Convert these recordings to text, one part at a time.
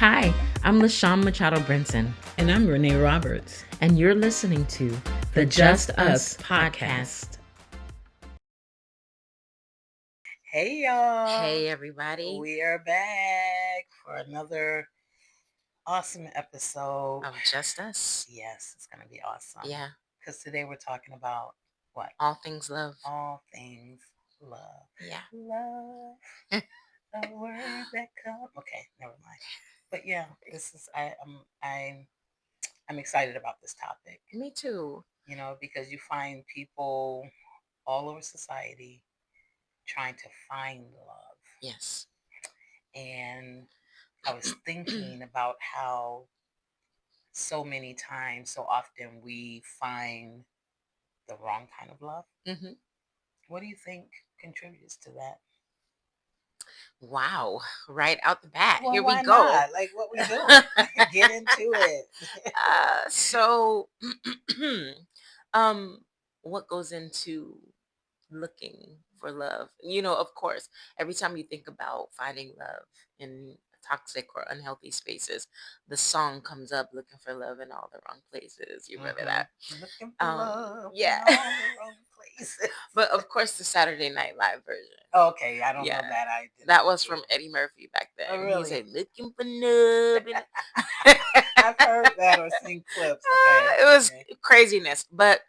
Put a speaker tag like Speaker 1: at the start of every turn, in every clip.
Speaker 1: Hi, I'm LaShawn Machado Brinson.
Speaker 2: And I'm Renee Roberts.
Speaker 1: And you're listening to the Just Us podcast.
Speaker 2: Hey, y'all.
Speaker 1: Hey, everybody.
Speaker 2: We are back for another awesome episode
Speaker 1: of Just Us.
Speaker 2: Yes, it's going to be awesome.
Speaker 1: Yeah.
Speaker 2: Because today we're talking about what?
Speaker 1: All things love.
Speaker 2: All things love.
Speaker 1: Yeah.
Speaker 2: Love. A word that comes. Okay, never mind. But yeah, this is I'm excited about this topic.
Speaker 1: Me too.
Speaker 2: You know, because you find people all over society trying to find love.
Speaker 1: Yes.
Speaker 2: And I was thinking about how so many times, so often we find the wrong kind of love.
Speaker 1: Mm-hmm.
Speaker 2: What do you think contributes to that?
Speaker 1: Wow. Right out the bat.
Speaker 2: Well,
Speaker 1: here
Speaker 2: why
Speaker 1: we go.
Speaker 2: Not? Like, what we doing? Get into it.
Speaker 1: So, what goes into looking for love? You know, of course, every time you think about finding love in toxic or unhealthy spaces, the song comes up, looking for love in all the wrong places. You remember that?
Speaker 2: Looking for love
Speaker 1: yeah.
Speaker 2: in all the wrong places.
Speaker 1: But of course, the Saturday Night Live version.
Speaker 2: Okay, I don't know that.
Speaker 1: That was from Eddie Murphy back then.
Speaker 2: Oh, really?
Speaker 1: He said, looking for love.
Speaker 2: I've heard that or seen clips. Okay.
Speaker 1: It was craziness. But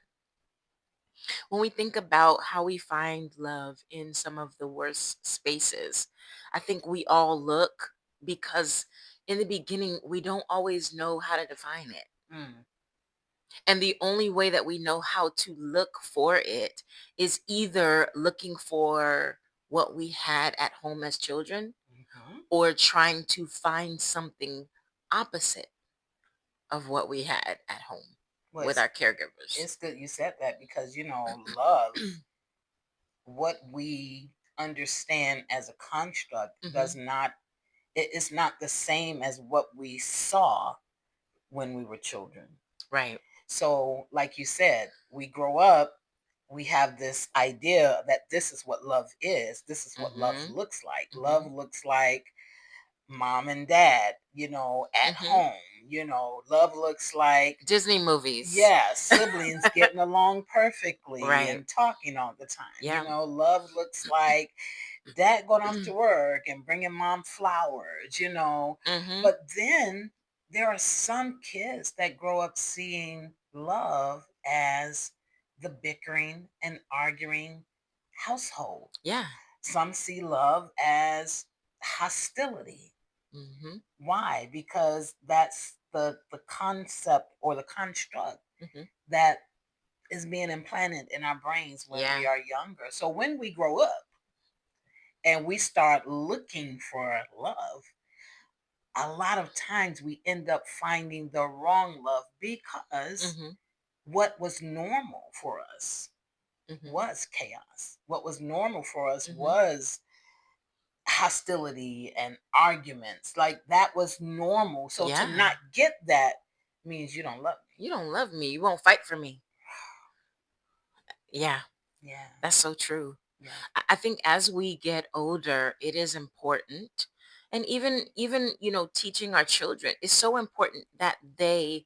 Speaker 1: when we think about how we find love in some of the worst spaces, I think we all look, because in the beginning, we don't always know how to define it. And the only way that we know how to look for it is either looking for what we had at home as children, or trying to find something opposite of what we had at home with our caregivers.
Speaker 2: It's good you said that, because, you know, love, what we understand as a construct does not, it's not the same as what we saw when we were children.
Speaker 1: Right.
Speaker 2: So, like you said, we grow up, we have this idea that this is what love is. This is what love looks like. Love looks like mom and dad, you know, at home. You know, love looks like
Speaker 1: Disney movies.
Speaker 2: Yeah, siblings getting along perfectly
Speaker 1: Right.
Speaker 2: and talking all the time.
Speaker 1: Yeah.
Speaker 2: You know, love looks like dad going off to work and bringing mom flowers, you know. But then there are some kids that grow up seeing love as the bickering and arguing household.
Speaker 1: Yeah.
Speaker 2: Some see love as hostility. Why? Because that's the concept or the construct that is being implanted in our brains when we are younger. So when we grow up and we start looking for love, a lot of times we end up finding the wrong love, because what was normal for us was chaos. What was normal for us was hostility and arguments. Like, that was normal. So to not get that means you don't love me.
Speaker 1: You don't love me. You won't fight for me. Yeah.
Speaker 2: Yeah.
Speaker 1: That's so true.
Speaker 2: Yeah.
Speaker 1: I think as we get older, it is important. And even, you know, teaching our children is so important that they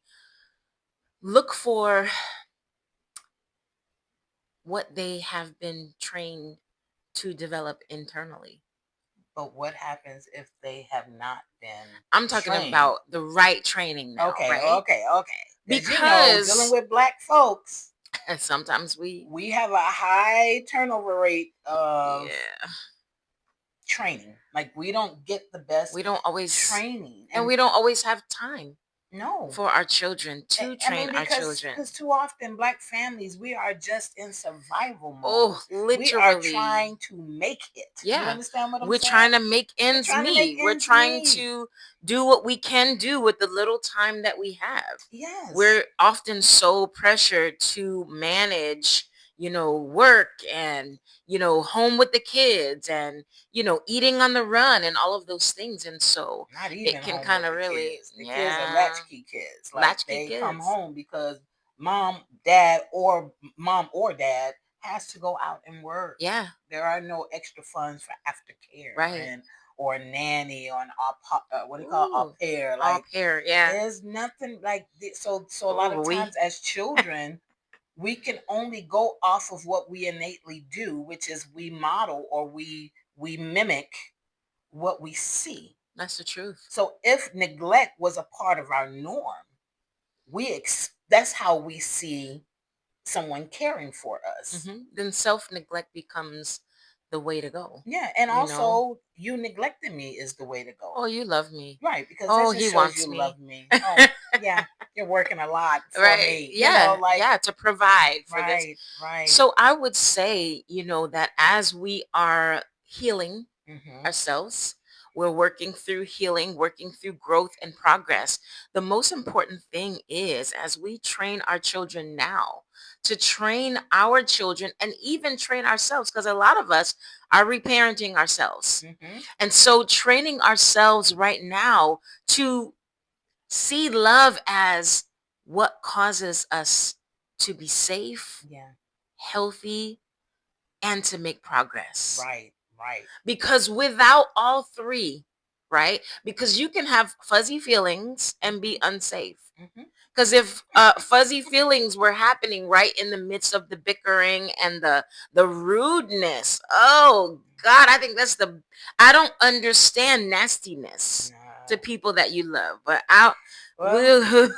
Speaker 1: look for what they have been trained to develop internally.
Speaker 2: But what happens if they have not been
Speaker 1: I'm talking
Speaker 2: trained?
Speaker 1: About the right training now,
Speaker 2: Okay,
Speaker 1: right?
Speaker 2: Because, you know, dealing with Black folks,
Speaker 1: sometimes we
Speaker 2: have a high turnover rate of training. Like, we don't get the best.
Speaker 1: We don't always
Speaker 2: training,
Speaker 1: and we don't always have time.
Speaker 2: No.
Speaker 1: For our children to train our children.
Speaker 2: Because too often Black families, we are just in survival mode.
Speaker 1: Oh, literally.
Speaker 2: We are trying to make it.
Speaker 1: Yeah.
Speaker 2: You understand what I'm saying?
Speaker 1: We're trying to make ends meet. We're trying to do what we can do with the little time that we have.
Speaker 2: Yes.
Speaker 1: We're often so pressured to manage, you know, work and, you know, home with the kids and, you know, eating on the run and all of those things. And so
Speaker 2: not even
Speaker 1: it can kind of really,
Speaker 2: kids. The kids are latchkey kids. Like, they come home because mom or dad has to go out and work.
Speaker 1: Yeah.
Speaker 2: There are no extra funds for aftercare.
Speaker 1: Right.
Speaker 2: And or nanny or an what do you call au pair?
Speaker 1: All
Speaker 2: Like,
Speaker 1: pair, yeah.
Speaker 2: there's nothing like so a lot of
Speaker 1: Ooh, we
Speaker 2: times as children, we can only go off of what we innately do, which is we model or we mimic what we see.
Speaker 1: that's the truth.
Speaker 2: So if neglect was a part of our norm, that's how we see someone caring for us.
Speaker 1: Then self-neglect becomes the way to go,
Speaker 2: Yeah, and
Speaker 1: you know?
Speaker 2: also you neglecting me is the way to go.
Speaker 1: Oh, you love me.
Speaker 2: Right, because that
Speaker 1: Oh,
Speaker 2: just
Speaker 1: he
Speaker 2: shows
Speaker 1: wants
Speaker 2: you
Speaker 1: me.
Speaker 2: love me. Oh, yeah, you're working a lot for
Speaker 1: Right.
Speaker 2: me.
Speaker 1: Yeah.
Speaker 2: Like,
Speaker 1: Yeah. To provide for this.
Speaker 2: right, right.
Speaker 1: So I would say, that as we are healing
Speaker 2: Mm-hmm.
Speaker 1: ourselves, we're working through healing, working through growth and progress. The most important thing is as we train our children now to train our children and even train ourselves, because a lot of us are reparenting ourselves.
Speaker 2: Mm-hmm.
Speaker 1: And so training ourselves right now to see love as what causes us to be safe,
Speaker 2: Yeah.
Speaker 1: healthy, and to make progress.
Speaker 2: Right, right.
Speaker 1: Because without all three, right? Because you can have fuzzy feelings and be unsafe.
Speaker 2: Mm-hmm.
Speaker 1: Because if fuzzy feelings were happening right in the midst of the bickering and the rudeness, oh God, I think I don't understand nastiness to
Speaker 2: No.
Speaker 1: people that you love, but I
Speaker 2: Well,
Speaker 1: will.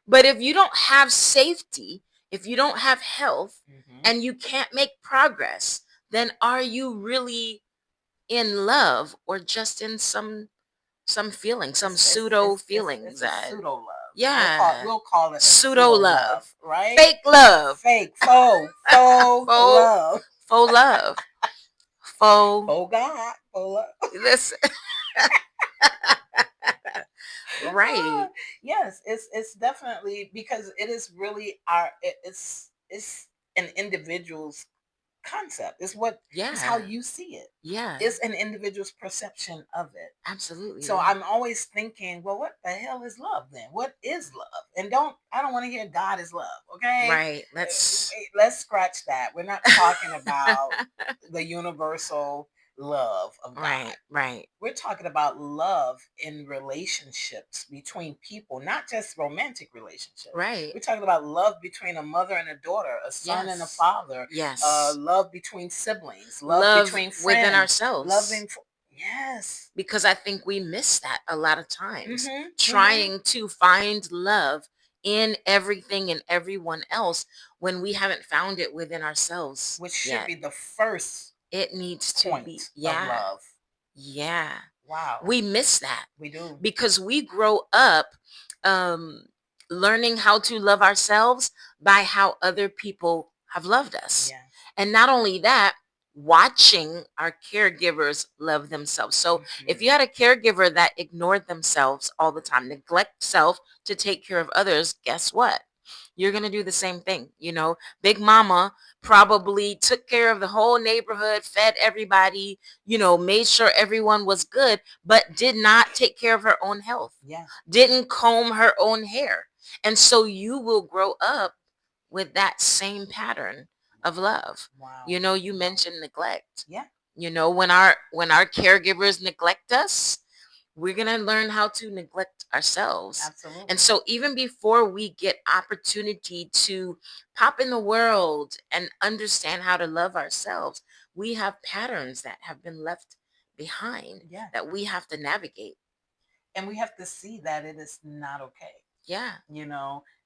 Speaker 1: But if you don't have safety, if you don't have health,
Speaker 2: mm-hmm.
Speaker 1: and you can't make progress, then are you really in love or just in some feeling, some pseudo
Speaker 2: It's
Speaker 1: feelings
Speaker 2: a
Speaker 1: that
Speaker 2: pseudo love.
Speaker 1: yeah,
Speaker 2: We'll call it a
Speaker 1: pseudo
Speaker 2: pseudo love,
Speaker 1: love,
Speaker 2: right?
Speaker 1: fake love,
Speaker 2: Fake, faux
Speaker 1: faux
Speaker 2: love,
Speaker 1: faux love, faux
Speaker 2: faux God, faux love.
Speaker 1: this right.
Speaker 2: Yes, it's definitely because it is really it's an individual's concept. It's how
Speaker 1: Yeah,
Speaker 2: you see it.
Speaker 1: yeah,
Speaker 2: It's an individual's perception of it.
Speaker 1: absolutely,
Speaker 2: So
Speaker 1: yeah.
Speaker 2: I'm always thinking, well, what the hell is love then? What is love? And I don't want to hear God is love. Okay,
Speaker 1: Right, let's
Speaker 2: let's scratch that. We're not talking about the universal love of God.
Speaker 1: right, right,
Speaker 2: We're talking about love in relationships between people, not just romantic relationships.
Speaker 1: right.
Speaker 2: We're talking about love between a mother and a daughter, a son and a
Speaker 1: Yes,
Speaker 2: father,
Speaker 1: yes.
Speaker 2: love between siblings, love
Speaker 1: Love
Speaker 2: between
Speaker 1: within
Speaker 2: friends,
Speaker 1: ourselves,
Speaker 2: yes.
Speaker 1: because I think we miss that a lot of times,
Speaker 2: Mm-hmm. Mm-hmm.
Speaker 1: trying to find love in everything and everyone else when we haven't found it within ourselves
Speaker 2: Which should
Speaker 1: yet.
Speaker 2: be the first
Speaker 1: It needs to be,
Speaker 2: point of
Speaker 1: yeah,
Speaker 2: love.
Speaker 1: yeah.
Speaker 2: Wow.
Speaker 1: We miss that
Speaker 2: We do.
Speaker 1: because we grow up um, learning how to love ourselves by how other people have loved us.
Speaker 2: Yeah.
Speaker 1: And not only that, watching our caregivers love themselves. So if
Speaker 2: Mm-hmm.
Speaker 1: you had a caregiver that ignored themselves all the time, neglect self to take care of others, guess what? You're going to do the same thing. Big mama probably took care of the whole neighborhood, fed everybody, made sure everyone was good, but did not take care of her own health,
Speaker 2: Yeah.
Speaker 1: didn't comb her own hair. And so you will grow up with that same pattern of love.
Speaker 2: Wow.
Speaker 1: You
Speaker 2: Wow.
Speaker 1: mentioned neglect.
Speaker 2: Yeah.
Speaker 1: When our caregivers neglect us, we're going to learn how to neglect ourselves. And
Speaker 2: Absolutely.
Speaker 1: so even before we get opportunity to pop in the world and understand how to love ourselves, we have patterns that have been left behind
Speaker 2: Yeah.
Speaker 1: that we have to navigate.
Speaker 2: And we have to see that it is not okay.
Speaker 1: Yeah.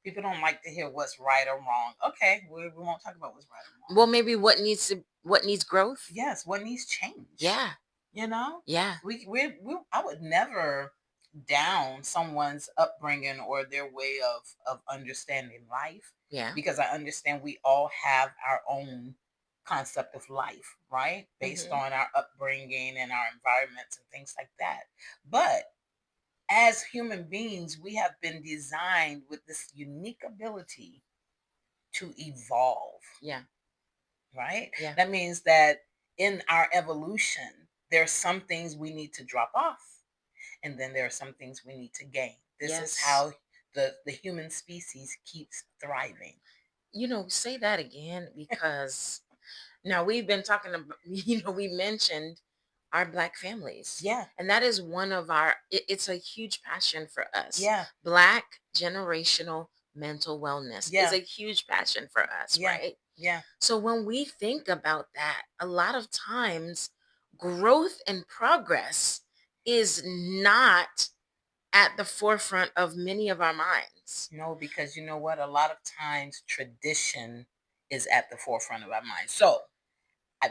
Speaker 2: People don't like to hear what's right or wrong. Okay, we won't talk about what's right or
Speaker 1: Well,
Speaker 2: wrong.
Speaker 1: maybe what needs growth?
Speaker 2: Yes, what needs change?
Speaker 1: Yeah.
Speaker 2: You know,
Speaker 1: Yeah.
Speaker 2: I would never down someone's upbringing or their way of understanding life,
Speaker 1: Yeah.
Speaker 2: because I understand we all have our own concept of life, right? Based
Speaker 1: Mhm.
Speaker 2: on our upbringing and our environments and things like that. But as human beings, we have been designed with this unique ability to evolve,
Speaker 1: Yeah.
Speaker 2: right?
Speaker 1: Yeah.
Speaker 2: That means that in our evolution, there's some things we need to drop off, and then there are some things we need to gain. This is
Speaker 1: Yes.
Speaker 2: how the human species keeps thriving.
Speaker 1: Say that again, because now we've been talking about, we mentioned our Black families.
Speaker 2: Yeah.
Speaker 1: And that is one of our, it's a huge passion for us.
Speaker 2: Yeah.
Speaker 1: Black generational mental wellness is
Speaker 2: Yeah.
Speaker 1: a huge passion for us,
Speaker 2: Yeah.
Speaker 1: right?
Speaker 2: Yeah.
Speaker 1: So when we think about that, a lot of times growth and progress is not at the forefront of many of our minds.
Speaker 2: No, because you know what? A lot of times tradition is at the forefront of our minds. So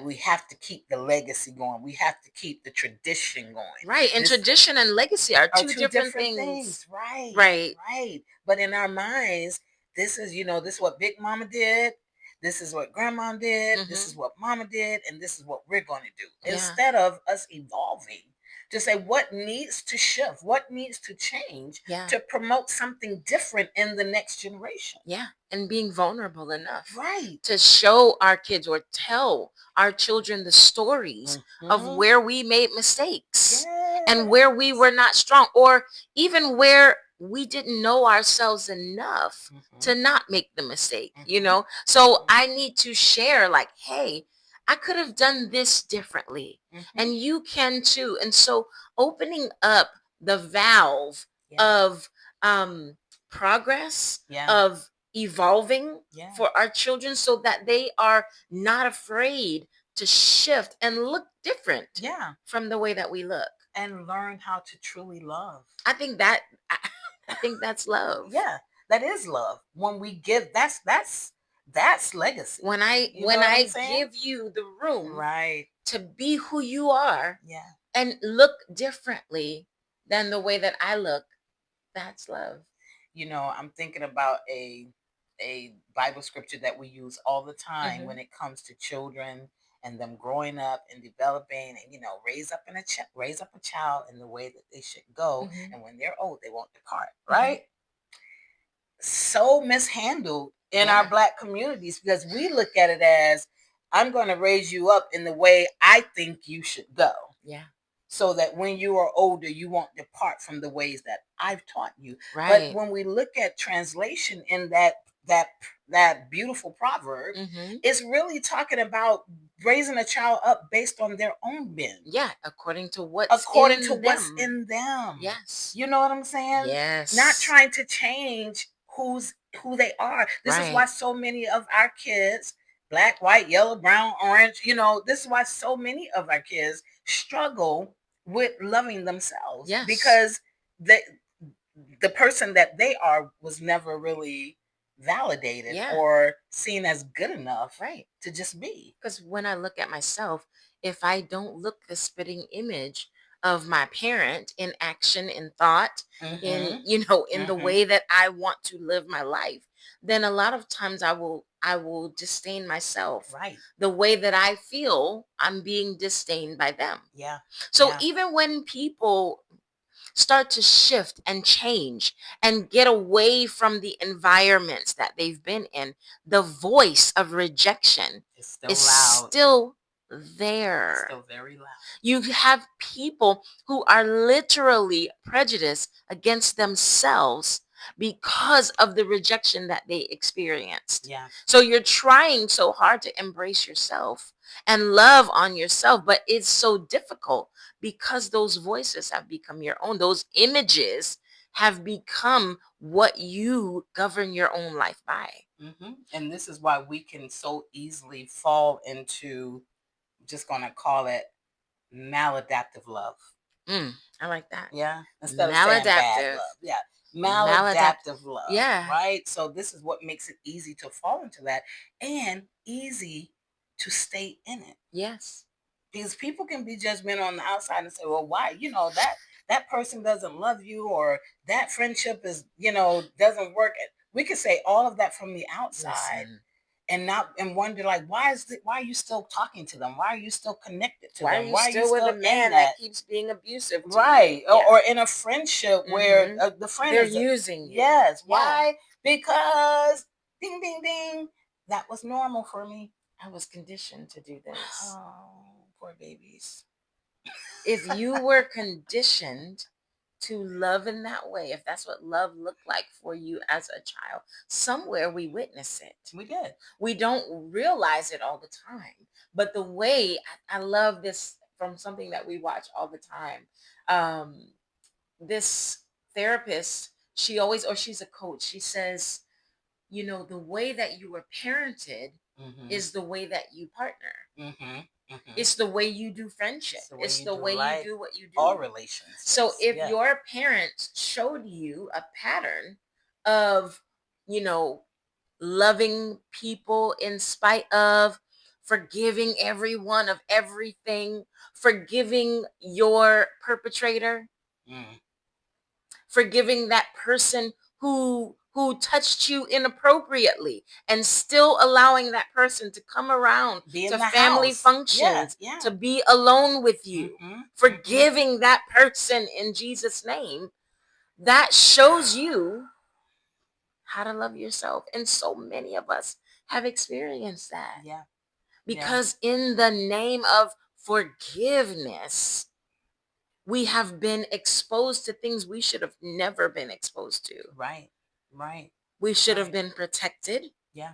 Speaker 2: we have to keep the legacy going. We have to keep the tradition going.
Speaker 1: Right. And
Speaker 2: This
Speaker 1: tradition and legacy are
Speaker 2: are
Speaker 1: two
Speaker 2: two
Speaker 1: different
Speaker 2: different
Speaker 1: things.
Speaker 2: things. Right.
Speaker 1: Right.
Speaker 2: Right. But in our minds, this is, this is what Big Mama did. This is what Grandma did. This is what Mama did. And this is what we're going to do.
Speaker 1: Yeah.
Speaker 2: Instead of us evolving to say what needs to shift, what needs to change to promote something different in the next generation.
Speaker 1: Yeah. And being vulnerable enough.
Speaker 2: Right.
Speaker 1: To show our kids or tell our children the stories of where we made mistakes and where we were not strong, or even where we didn't know ourselves enough to not make the mistake, So I need to share, like, hey, I could have done this differently, and you can too. And so opening up the valve of progress, of evolving for our children, so that they are not afraid to shift and look different from the way that we look,
Speaker 2: and learn how to truly love.
Speaker 1: I think that's love.
Speaker 2: Yeah, that is love. When we give, that's legacy.
Speaker 1: When I give you the room to be who you are, and look differently than the way that I look, that's love.
Speaker 2: I'm thinking about a Bible scripture that we use all the time when it comes to children and them growing up and developing, and raise up a child in the way that they should go, and when they're old they won't depart. Right. So mishandled in our Black communities, because we look at it as, I'm going to raise you up in the way I think you should go.
Speaker 1: Yeah.
Speaker 2: So that when you are older, you won't depart from the ways that I've taught you.
Speaker 1: Right.
Speaker 2: But when we look at translation in that beautiful proverb, it's really talking about raising a child up based on their own bend.
Speaker 1: Yeah, according to what's in
Speaker 2: them.
Speaker 1: Yes.
Speaker 2: You know what I'm saying?
Speaker 1: Yes.
Speaker 2: Not trying to change who they are. This is why so many of our kids, black, white, yellow, brown, orange, this is why so many of our kids struggle with loving themselves.
Speaker 1: Yes.
Speaker 2: Because the person that they are was never really validated or seen as good enough to just be.
Speaker 1: Because when I look at myself, if I don't look the spitting image of my parent in action, in thought, in the way that I want to live my life, then a lot of times I will disdain myself.
Speaker 2: Right.
Speaker 1: The way that I feel I'm being disdained by them.
Speaker 2: Yeah.
Speaker 1: So even when people start to shift and change and get away from the environments that they've been in, the voice of rejection is still there.
Speaker 2: Still very loud.
Speaker 1: You have people who are literally prejudiced against themselves because of the rejection that they experienced.
Speaker 2: Yeah.
Speaker 1: So you're trying so hard to embrace yourself and love on yourself, but it's so difficult because those voices have become your own. Those images have become what you govern your own life by.
Speaker 2: And this is why we can so easily fall into, just going to call it, maladaptive love.
Speaker 1: I like that.
Speaker 2: Yeah. Instead of saying bad love. Yeah. Maladaptive love.
Speaker 1: Yeah.
Speaker 2: Right. So this is what makes it easy to fall into that, and easy to stay in it.
Speaker 1: Yes.
Speaker 2: Because people can be judgmental on the outside and say, well, why? That person doesn't love you, or that friendship is, doesn't work. We could say all of that from the outside.
Speaker 1: Listen.
Speaker 2: And wonder, like, why are you still talking to them? Why are you still connected to them?
Speaker 1: Why are you still with a man that keeps being abusive to
Speaker 2: right.
Speaker 1: you?
Speaker 2: Or in a friendship where the friend
Speaker 1: they're
Speaker 2: is
Speaker 1: using you.
Speaker 2: Yes. Yeah. Why? Because ding ding ding, that was normal for me.
Speaker 1: I was conditioned to do this.
Speaker 2: Oh, poor babies.
Speaker 1: If you were conditioned to love in that way, if that's what love looked like for you as a child, somewhere we witness it.
Speaker 2: We did.
Speaker 1: We don't realize it all the time. But the way, I love this from something that we watch all the time. This therapist, she always, or she's a coach, she says, you know, the way that you were parented is the way that you partner. It's the way you do friendship. It's the way you do what you do.
Speaker 2: All relationships.
Speaker 1: So if your parents showed you a pattern of, you know, loving people in spite of, forgiving everyone of everything, forgiving your perpetrator, forgiving that person who touched you inappropriately, and still allowing that person to come around to family functions, to be alone with you, forgiving that person in Jesus' name, that shows you how to love yourself. And so many of us have experienced that.
Speaker 2: Yeah.
Speaker 1: Because in the name of forgiveness, we have been exposed to things we should have never been exposed to.
Speaker 2: Right.
Speaker 1: We should have been protected.
Speaker 2: Yeah.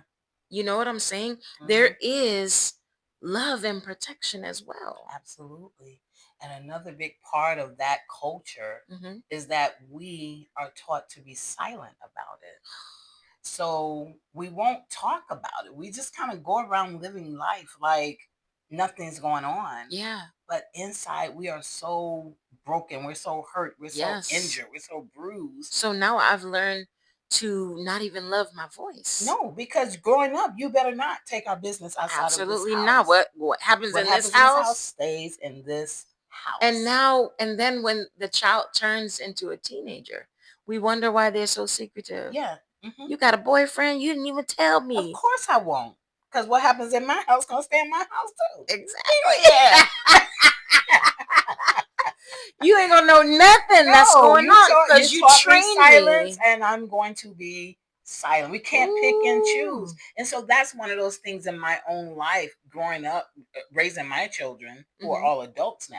Speaker 1: You know what I'm saying? There is love and protection as well.
Speaker 2: Absolutely. And another big part of that culture is that we are taught to be silent about it. So we won't talk about it. We just kind of go around living life like nothing's going on.
Speaker 1: Yeah.
Speaker 2: But inside, we are so broken. We're so hurt. We're so injured. We're so bruised.
Speaker 1: So now I've learned to not even love my voice.
Speaker 2: No, because growing up, you better not take our business outside of this house.
Speaker 1: Not. What happens in this house
Speaker 2: stays in this house.
Speaker 1: And then when the child turns into a teenager, we wonder why they're so secretive.
Speaker 2: Yeah.
Speaker 1: You got a boyfriend? You didn't even tell me.
Speaker 2: Of course I won't. Because what happens in my house gonna stay in my house too.
Speaker 1: Exactly. Yeah. You ain't gonna know nothing that's going on because you trained
Speaker 2: silence, and I'm going to be silent. We can't pick and choose. And so that's one of those things in my own life, growing up, raising my children who are all adults now.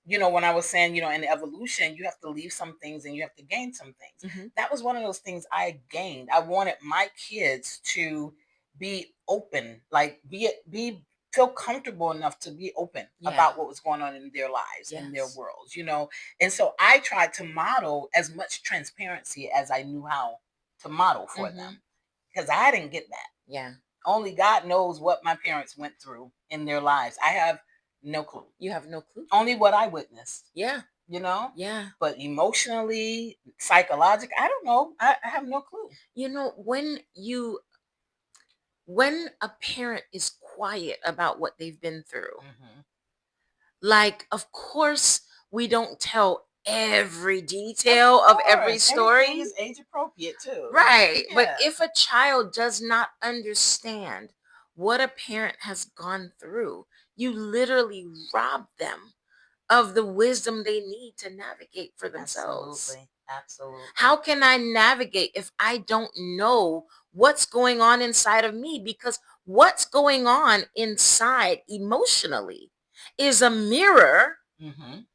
Speaker 2: When I was saying, in evolution, you have to leave some things and you have to gain some things. That was one of those things I gained. I wanted my kids to be open, like feel comfortable enough to be open about what was going on in their lives, in their worlds, And so I tried to model as much transparency as I knew how to model for them, because I didn't get that.
Speaker 1: Yeah.
Speaker 2: Only God knows what my parents went through in their lives. I have no clue.
Speaker 1: You have no clue.
Speaker 2: Only what I witnessed.
Speaker 1: Yeah.
Speaker 2: Yeah. But emotionally, psychologically, I don't know. I have no clue.
Speaker 1: When a parent is quiet about what they've been through, like, of course, we don't tell every detail of every story.
Speaker 2: Everything is age appropriate too.
Speaker 1: Right. Yeah. But if a child does not understand what a parent has gone through, you literally rob them of the wisdom they need to navigate for themselves.
Speaker 2: Absolutely.
Speaker 1: How can I navigate if I don't know what's going on inside of me? Because what's going on inside emotionally is a mirror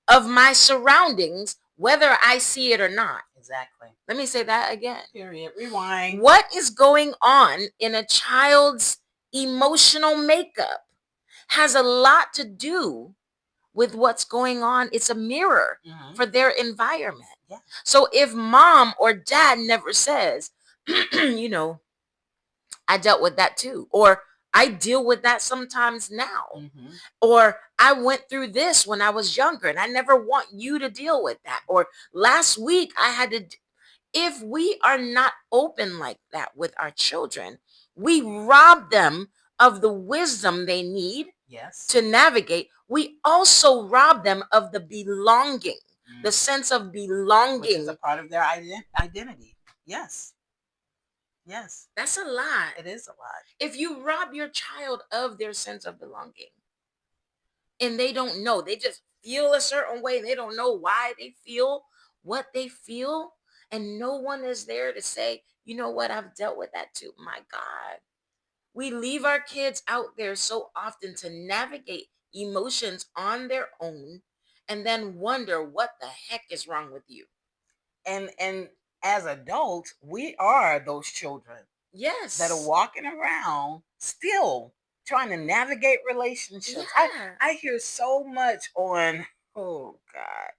Speaker 1: of my surroundings, whether I see it or not.
Speaker 2: Exactly.
Speaker 1: Let me say that again.
Speaker 2: Period. Rewind.
Speaker 1: What is going on in a child's emotional makeup has a lot to do with what's going on. It's a mirror for their environment.
Speaker 2: Yeah.
Speaker 1: So if mom or dad never says, I dealt with that too, or I deal with that sometimes now, or I went through this when I was younger and I never want you to deal with that, or last week I had to. If we are not open like that with our children, we rob them of the wisdom they need to navigate. We also rob them of the belonging, the sense of belonging. Which
Speaker 2: is a part of their identity. Yes.
Speaker 1: That's a lot.
Speaker 2: It is a lot.
Speaker 1: If you rob your child of their sense of belonging and they don't know, they just feel a certain way, they don't know why they feel what they feel, and no one is there to say, you know what, I've dealt with that too. My God. We leave our kids out there so often to navigate emotions on their own and then wonder what the heck is wrong with you.
Speaker 2: And as adults, we are those children.
Speaker 1: Yes.
Speaker 2: That are walking around still trying to navigate relationships.
Speaker 1: Yeah.
Speaker 2: I hear so much on, oh God,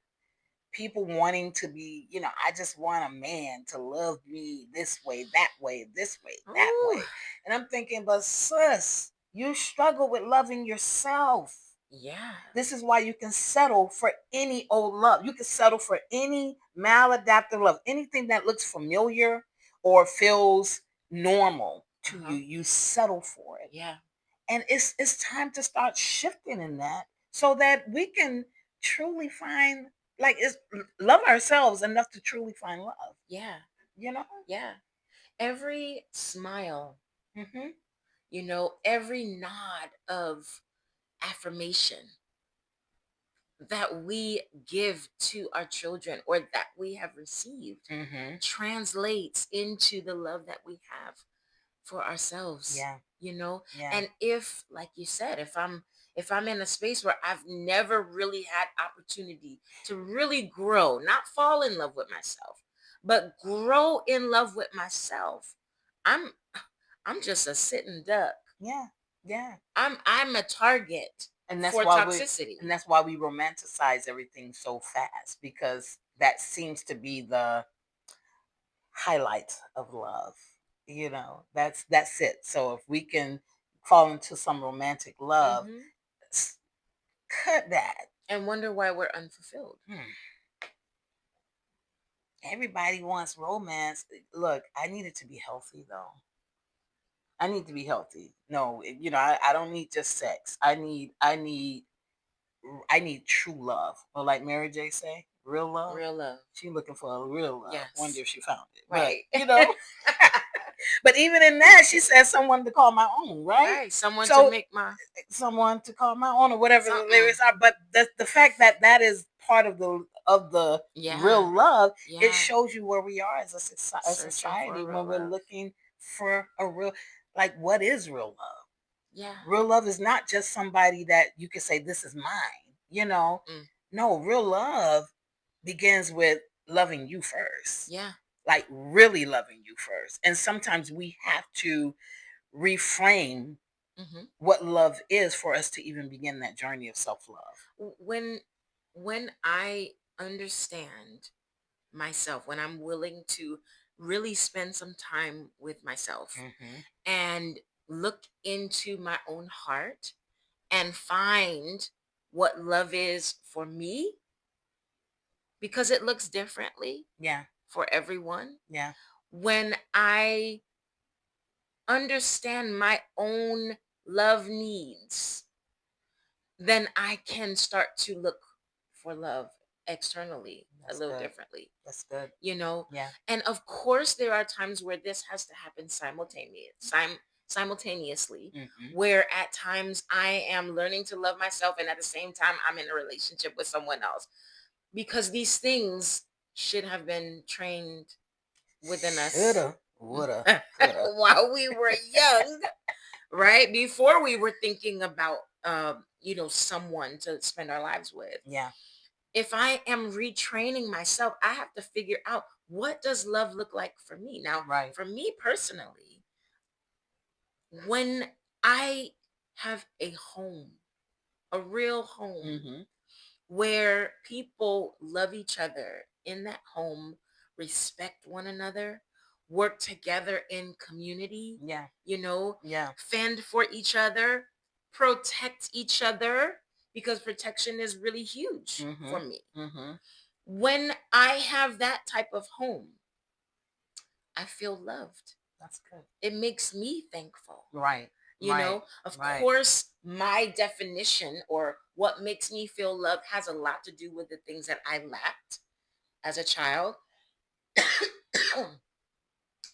Speaker 2: people wanting to be, I just want a man to love me this way, that way, this way, that
Speaker 1: Ooh.
Speaker 2: way. And I'm thinking, but sis, you struggle with loving yourself.
Speaker 1: Yeah.
Speaker 2: This is why you can settle for any old love. You can settle for any maladaptive love. Anything that looks familiar or feels normal to you, you settle for it.
Speaker 1: Yeah.
Speaker 2: And it's time to start shifting in that so that we can truly find, like, it's love ourselves enough to truly find love.
Speaker 1: Yeah.
Speaker 2: You know?
Speaker 1: Yeah. Every smile,
Speaker 2: Mm-hmm.
Speaker 1: every nod of affirmation that we give to our children or that we have received translates into the love that we have for ourselves.
Speaker 2: Yeah. Yeah.
Speaker 1: And if, like you said, if I'm in a space where I've never really had opportunity to really grow, not fall in love with myself, but grow in love with myself, i'm I'm just a sitting duck.
Speaker 2: Yeah. Yeah.
Speaker 1: I'm a target
Speaker 2: And that's
Speaker 1: for
Speaker 2: why
Speaker 1: toxicity.
Speaker 2: we romanticize everything so fast, because that seems to be the highlight of love. That's it. So if we can fall into some romantic love, cut that.
Speaker 1: And wonder why we're unfulfilled.
Speaker 2: Everybody wants romance. Look, I need it to be healthy, though. I need to be healthy. No, I don't need just sex. I need true love. Or like Mary J say, real love.
Speaker 1: Real love.
Speaker 2: She looking for a real love.
Speaker 1: Yes.
Speaker 2: Wonder if she found it.
Speaker 1: Right.
Speaker 2: But but even in that, she said someone to call my own, right?
Speaker 1: Right. Someone to
Speaker 2: call my own, or whatever the lyrics are. But the fact that is part of the real love, it shows you where we are as a society when we're looking for a real, like, what is real love?
Speaker 1: Yeah.
Speaker 2: Real love is not just somebody that you can say, this is mine. No, real love begins with loving you first.
Speaker 1: Yeah.
Speaker 2: Like, really loving you first. And sometimes we have to reframe what love is for us to even begin that journey of self-love.
Speaker 1: When I understand myself, when I'm willing to really spend some time with myself and look into my own heart and find what love is for me, because it looks differently for everyone. When I understand my own love needs, then I can start to look for love externally a little differently.
Speaker 2: That's good.
Speaker 1: Yeah. And of course, there are times where this has to happen simultaneously, where at times I am learning to love myself, and at the same time, I'm in a relationship with someone else, because these things should have been trained within us.
Speaker 2: Woulda,
Speaker 1: While we were young, right? Before we were thinking about, someone to spend our lives with.
Speaker 2: Yeah.
Speaker 1: If I am retraining myself, I have to figure out, what does love look like for me? Now, for me personally, when I have a home, a real home, where people love each other in that home, respect one another, work together in community, fend for each other, protect each other, because protection is really huge for me. When I have that type of home, I feel loved.
Speaker 2: That's good.
Speaker 1: It makes me thankful.
Speaker 2: Right.
Speaker 1: Of course, my definition or what makes me feel loved has a lot to do with the things that I lacked as a child.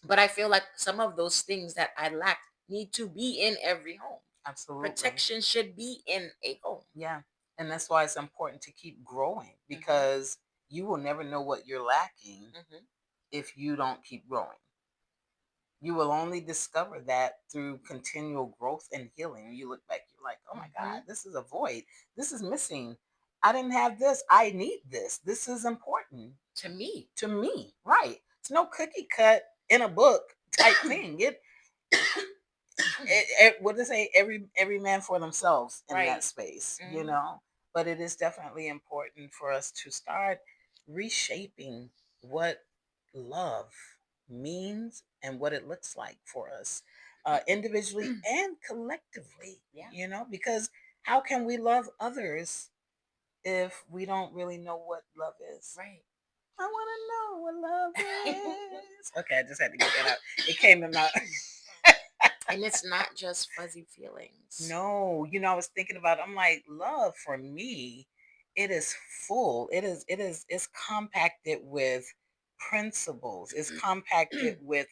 Speaker 1: But I feel like some of those things that I lacked need to be in every home.
Speaker 2: Absolutely.
Speaker 1: Protection should be in a home.
Speaker 2: Yeah. And that's why it's important to keep growing, because you will never know what you're lacking if you don't keep growing. You will only discover that through continual growth and healing. When you look back, you're like, oh my God, this is a void. This is missing. I didn't have this. I need this. This is important
Speaker 1: to me.
Speaker 2: To me. Right. It's no cookie cut in a book type thing. what do they say? Every man for themselves in that
Speaker 1: Right.
Speaker 2: space, you know. But it is definitely important for us to start reshaping what love means and what it looks like for us, individually and collectively.
Speaker 1: Yeah.
Speaker 2: You know, because how can we love others if we don't really know what love is?
Speaker 1: Right.
Speaker 2: I want to know what love is. Okay, I just had to get that out. It came in my.
Speaker 1: And it's not just fuzzy feelings.
Speaker 2: No, you know, I was thinking about. I'm like, love for me, it is full. It's compacted with principles. It's compacted with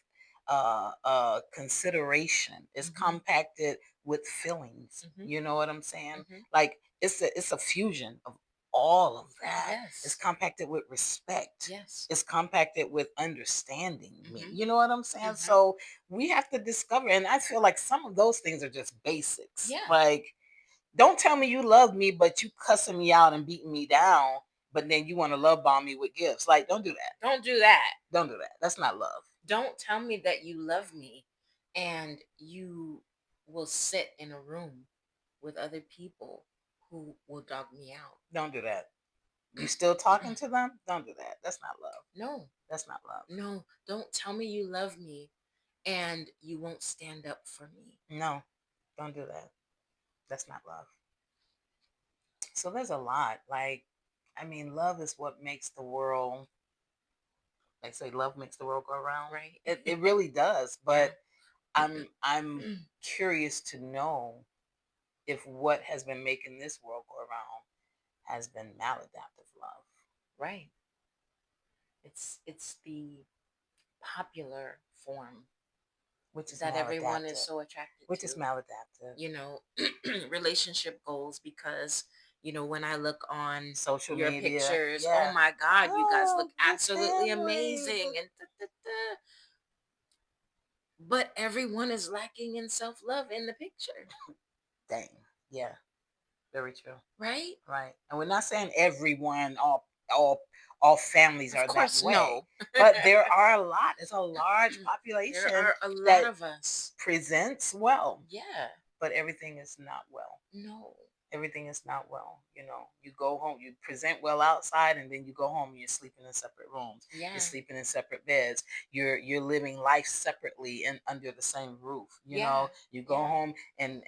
Speaker 2: consideration. It's compacted with feelings. You know what I'm saying? Like it's a fusion of all of that. It's
Speaker 1: Yes.
Speaker 2: compacted with respect.
Speaker 1: Yes.
Speaker 2: It's compacted with understanding me. You know what I'm saying?
Speaker 1: Mhm.
Speaker 2: So we have to discover, and I feel like some of those things are just basics.
Speaker 1: Yeah.
Speaker 2: Like, don't tell me you love me, but you cussing me out and beating me down, but then you want to love bomb me with gifts. Like, don't do that.
Speaker 1: Don't do that.
Speaker 2: Don't do that. That's not love.
Speaker 1: Don't tell me that you love me and you will sit in a room with other people who will dog me out.
Speaker 2: Don't do that. You still talking to them? Don't do that. That's not love.
Speaker 1: No.
Speaker 2: That's not love.
Speaker 1: No. Don't tell me you love me and you won't stand up for me.
Speaker 2: No. Don't do that. That's not love. So there's a lot. Like, I mean, love is what makes the world. They say love makes the world go around.
Speaker 1: Right.
Speaker 2: It really does. But
Speaker 1: Yeah.
Speaker 2: I'm curious to know if what has been making this world go around has been maladaptive love.
Speaker 1: Right. It's the popular form
Speaker 2: Which is
Speaker 1: that everyone is
Speaker 2: maladaptive.
Speaker 1: so attracted
Speaker 2: Which
Speaker 1: to.
Speaker 2: is maladaptive.
Speaker 1: You know, relationship goals, because when I look on
Speaker 2: Social
Speaker 1: your
Speaker 2: media.
Speaker 1: pictures, oh
Speaker 2: Yeah.
Speaker 1: my God, you guys
Speaker 2: Oh,
Speaker 1: look
Speaker 2: the
Speaker 1: absolutely
Speaker 2: family.
Speaker 1: amazing and da, da, da. But everyone is lacking in self-love in the picture.
Speaker 2: Dang. Yeah. Very true.
Speaker 1: Right?
Speaker 2: Right. And we're not saying everyone, all families
Speaker 1: Of
Speaker 2: are that
Speaker 1: course,
Speaker 2: way.
Speaker 1: no.
Speaker 2: But there are a lot. It's a large
Speaker 1: There
Speaker 2: population
Speaker 1: are a lot
Speaker 2: that
Speaker 1: of us.
Speaker 2: presents well.
Speaker 1: Yeah.
Speaker 2: But everything is not well.
Speaker 1: No.
Speaker 2: Everything is not well. You know, you go home, you present well outside, and then you go home and you're sleeping in separate rooms.
Speaker 1: Yeah.
Speaker 2: You're sleeping in separate beds. You're living life separately and under the same roof. You know, you go home and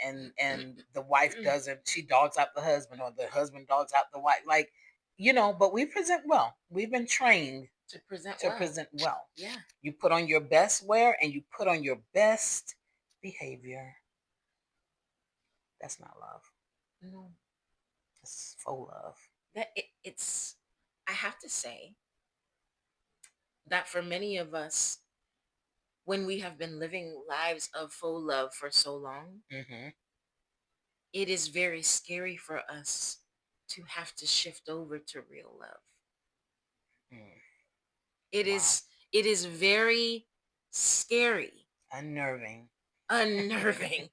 Speaker 2: the wife doesn't, she dogs out the husband, or the husband dogs out the wife. Like, you know, but we present well. We've been trained
Speaker 1: To present
Speaker 2: to
Speaker 1: well.
Speaker 2: present well.
Speaker 1: Yeah.
Speaker 2: You put on your best wear and you put on your best behavior. That's not love.
Speaker 1: No.
Speaker 2: It's faux love.
Speaker 1: It's, I have to say that for many of us, when we have been living lives of faux love for so long, it is very scary for us to have to shift over to real love. It
Speaker 2: Wow.
Speaker 1: is very scary,
Speaker 2: Unnerving.
Speaker 1: unnerving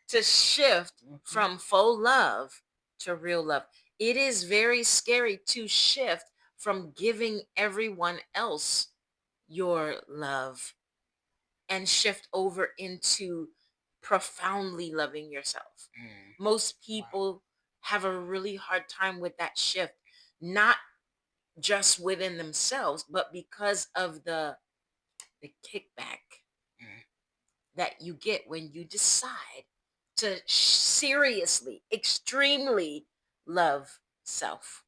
Speaker 1: to shift from faux love to real love. It is very scary to shift from giving everyone else your love and shift over into profoundly loving yourself. Most people have a really hard time with that shift, not just within themselves, but because of the kickback that you get when you decide to seriously, extremely love self.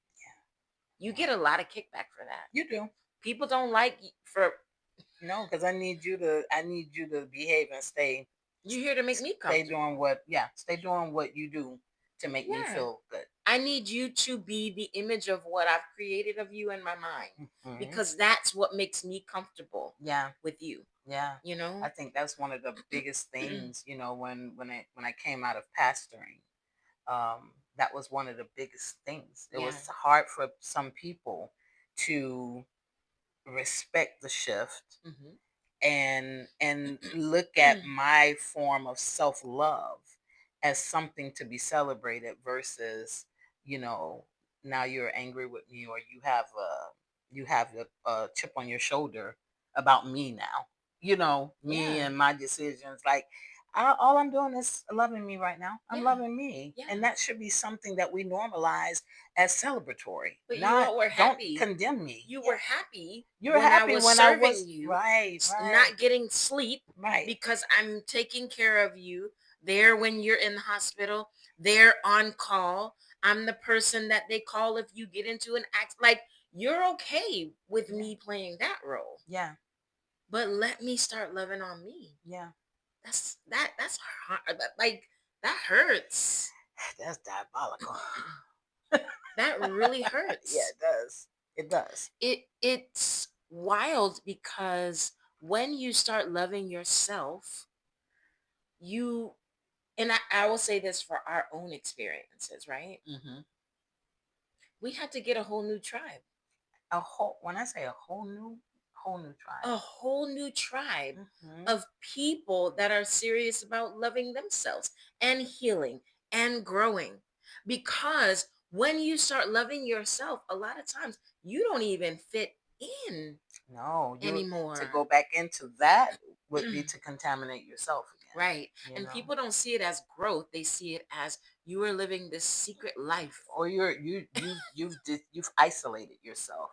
Speaker 1: You get a lot of kickback for that.
Speaker 2: You do.
Speaker 1: People don't like for
Speaker 2: No, because I need you to behave and stay.
Speaker 1: You here to make me comfortable.
Speaker 2: Stay doing what you do to make me feel good.
Speaker 1: I need you to be the image of what I've created of you in my mind, because that's what makes me comfortable.
Speaker 2: Yeah,
Speaker 1: with you.
Speaker 2: yeah.
Speaker 1: You know,
Speaker 2: I think that's one of the biggest things. You know, when I came out of pastoring, that was one of the biggest things. It was hard for some people to respect the shift and look at my form of self-love as something to be celebrated versus, you know, now you're angry with me, or you have a chip on your shoulder about me now. me and my decisions. Like, all I'm doing is loving me right now. I'm loving me. And that should be something that we normalize as celebratory.
Speaker 1: But you
Speaker 2: Not,
Speaker 1: all were
Speaker 2: don't
Speaker 1: happy.
Speaker 2: condemn me.
Speaker 1: You were happy
Speaker 2: You're
Speaker 1: when
Speaker 2: happy
Speaker 1: I was
Speaker 2: when I
Speaker 1: serving
Speaker 2: was
Speaker 1: you,
Speaker 2: right.
Speaker 1: not getting sleep,
Speaker 2: Right.
Speaker 1: because I'm taking care of you. There when you're in the hospital, they're on call. I'm the person that they call if you get into an accident. Like, you're okay with me playing that role.
Speaker 2: Yeah.
Speaker 1: But let me start loving on me.
Speaker 2: Yeah.
Speaker 1: That's hard. Like, that hurts.
Speaker 2: That's diabolical.
Speaker 1: That really hurts.
Speaker 2: Yeah, it does. It does.
Speaker 1: It's wild because when you start loving yourself, you, and I will say this for our own experiences, right?
Speaker 2: Mm-hmm.
Speaker 1: We had to get a whole new tribe.
Speaker 2: When I say a whole new tribe.
Speaker 1: A whole new tribe of people that are serious about loving themselves and healing and growing. Because when you start loving yourself, a lot of times you don't even fit in anymore.
Speaker 2: To go back into that would be to contaminate yourself again.
Speaker 1: Right. And people don't see it as growth. They see it as you are living this secret life.
Speaker 2: Or you've isolated yourself.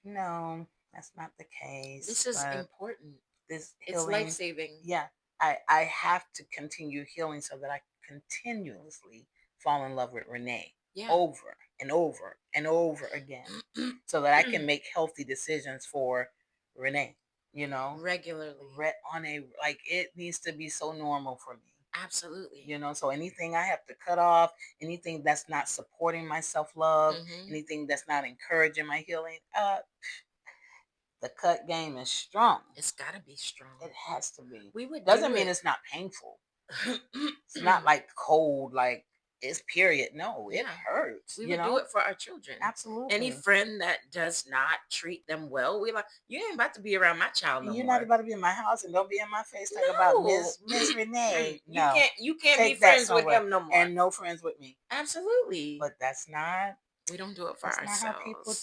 Speaker 2: No, that's not the case.
Speaker 1: This is important.
Speaker 2: This
Speaker 1: healing, it's life-saving.
Speaker 2: Yeah. I have to continue healing so that I continuously fall in love with Renee over and over and over again, so that I can make healthy decisions for Renee,
Speaker 1: regularly.
Speaker 2: Like, it needs to be so normal for me.
Speaker 1: Absolutely.
Speaker 2: So anything I have to cut off, anything that's not supporting my self-love, anything that's not encouraging my healing, the cut game is strong.
Speaker 1: It's got to be strong.
Speaker 2: It has to be.
Speaker 1: Doesn't
Speaker 2: mean it's not painful. It's not like cold, like it's period. No, it hurts.
Speaker 1: We would do it for our children.
Speaker 2: Absolutely.
Speaker 1: Any friend that does not treat them well, we like, you ain't about to be around my child no more.
Speaker 2: You're not about to be in my house, and don't be in my face talking about Miss Renee. No.
Speaker 1: You can't be friends with him no more.
Speaker 2: And no friends with me.
Speaker 1: Absolutely.
Speaker 2: But that's not.
Speaker 1: We don't do it for ourselves. Not how people.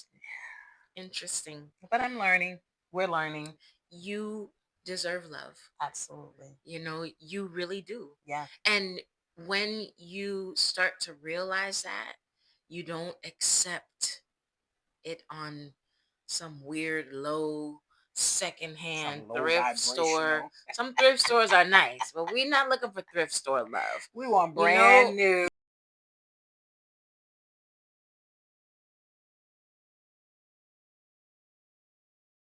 Speaker 1: Interesting.
Speaker 2: But I'm learning. We're learning.
Speaker 1: You deserve love.
Speaker 2: Absolutely.
Speaker 1: You really do.
Speaker 2: Yeah.
Speaker 1: And when you start to realize that, you don't accept it on some weird low secondhand thrift store. Some thrift stores are nice, but we're not looking for thrift store love.
Speaker 2: We want brand new.